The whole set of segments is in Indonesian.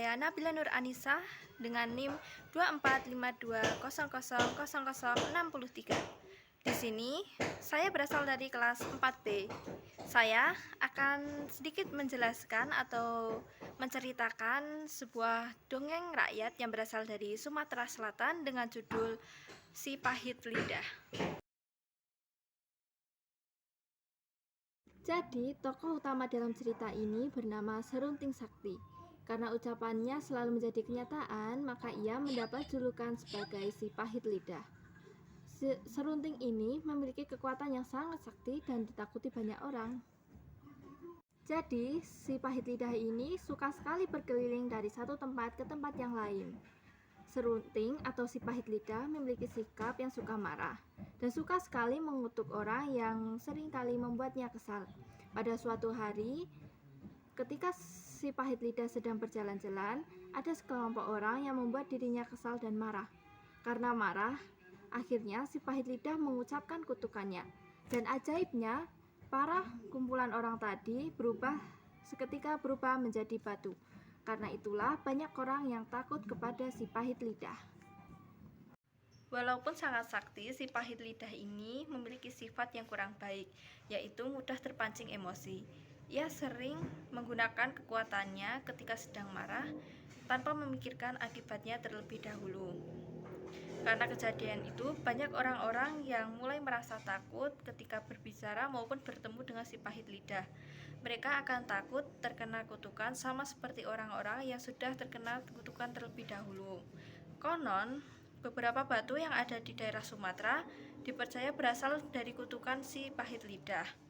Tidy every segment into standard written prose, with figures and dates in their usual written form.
saya Nabila Nur Anissa dengan NIM 2452000063. Di sini saya berasal dari kelas 4B. Saya akan sedikit menjelaskan atau menceritakan sebuah dongeng rakyat yang berasal dari Sumatera Selatan dengan judul Si Pahit Lidah. Jadi, tokoh utama dalam cerita ini bernama Serunting Sakti. Karena ucapannya selalu menjadi kenyataan, maka ia mendapat julukan sebagai si pahit lidah. Serunting ini memiliki kekuatan yang sangat sakti dan ditakuti banyak orang. Jadi, si pahit lidah ini suka sekali berkeliling dari satu tempat ke tempat yang lain. Serunting atau si pahit lidah memiliki sikap yang suka marah dan suka sekali mengutuk orang yang seringkali membuatnya kesal. Pada suatu hari, ketika si pahit lidah sedang berjalan-jalan, ada sekelompok orang yang membuat dirinya kesal dan marah. Karena marah, akhirnya si pahit lidah mengucapkan kutukannya. Dan ajaibnya, para kumpulan orang tadi seketika berubah menjadi batu. Karena itulah banyak orang yang takut kepada si pahit lidah. Walaupun sangat sakti, si pahit lidah ini memiliki sifat yang kurang baik, yaitu mudah terpancing emosi. Ia sering menggunakan kekuatannya ketika sedang marah tanpa memikirkan akibatnya terlebih dahulu. Karena kejadian itu, banyak orang-orang yang mulai merasa takut ketika berbicara maupun bertemu dengan si pahit lidah. Mereka akan takut terkena kutukan sama seperti orang-orang yang sudah terkena kutukan terlebih dahulu. Konon, beberapa batu yang ada di daerah Sumatera dipercaya berasal dari kutukan si pahit lidah.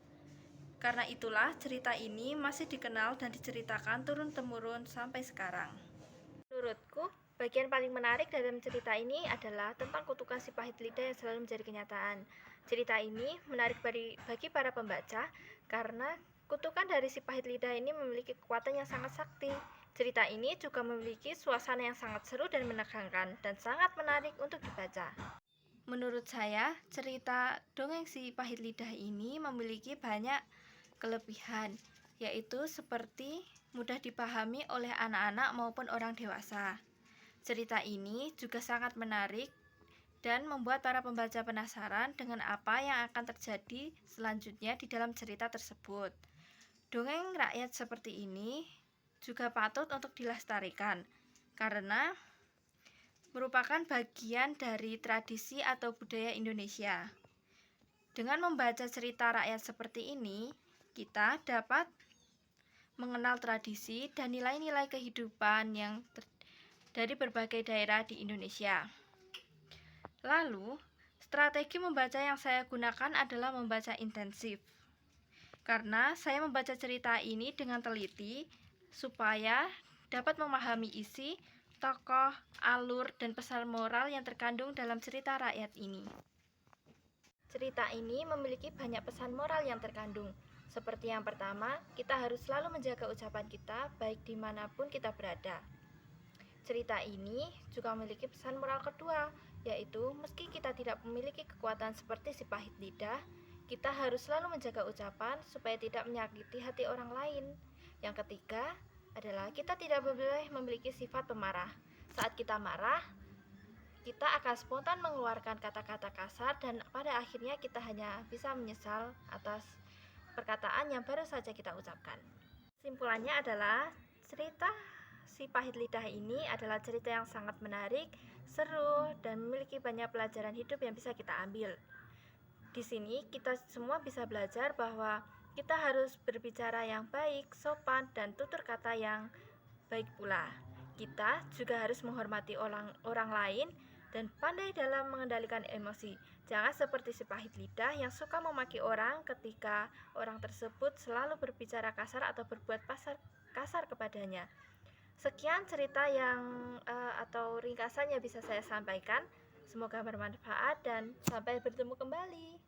Karena itulah cerita ini masih dikenal dan diceritakan turun-temurun sampai sekarang. Menurutku, bagian paling menarik dalam cerita ini adalah tentang kutukan si pahit lidah yang selalu menjadi kenyataan. Cerita ini menarik bagi para pembaca karena kutukan dari si pahit lidah ini memiliki kekuatan yang sangat sakti. Cerita ini juga memiliki suasana yang sangat seru dan menegangkan dan sangat menarik untuk dibaca. Menurut saya, cerita dongeng si pahit lidah ini memiliki banyak kelebihan, yaitu seperti mudah dipahami oleh anak-anak maupun orang dewasa. Cerita ini juga sangat menarik dan membuat para pembaca penasaran dengan apa yang akan terjadi selanjutnya di dalam cerita tersebut. Dongeng rakyat seperti ini juga patut untuk dilestarikan karena merupakan bagian dari tradisi atau budaya Indonesia. Dengan membaca cerita rakyat seperti ini, kita dapat mengenal tradisi dan nilai-nilai kehidupan yang dari berbagai daerah di Indonesia. Lalu, strategi membaca yang saya gunakan adalah membaca intensif. Karena saya membaca cerita ini dengan teliti supaya dapat memahami isi, tokoh, alur, dan pesan moral yang terkandung dalam cerita rakyat ini. Cerita ini memiliki banyak pesan moral yang terkandung. Seperti yang pertama, kita harus selalu menjaga ucapan kita baik dimanapun kita berada. Cerita ini juga memiliki pesan moral kedua, yaitu meski kita tidak memiliki kekuatan seperti si pahit lidah, kita harus selalu menjaga ucapan supaya tidak menyakiti hati orang lain. Yang ketiga adalah kita tidak boleh memiliki sifat pemarah. Saat kita marah, kita akan spontan mengeluarkan kata-kata kasar dan pada akhirnya kita hanya bisa menyesal atas perkataan yang baru saja kita ucapkan. Kesimpulannya adalah cerita si pahit lidah ini adalah cerita yang sangat menarik, seru, dan memiliki banyak pelajaran hidup yang bisa kita ambil. Di sini kita semua bisa belajar bahwa kita harus berbicara yang baik, sopan, dan tutur kata yang baik pula. Kita juga harus menghormati orang lain dan pandai dalam mengendalikan emosi. Jangan seperti si pahit lidah yang suka memaki orang ketika orang tersebut selalu berbicara kasar atau berbuat kasar kepadanya. Sekian cerita atau ringkasan yang bisa saya sampaikan. Semoga bermanfaat dan sampai bertemu kembali.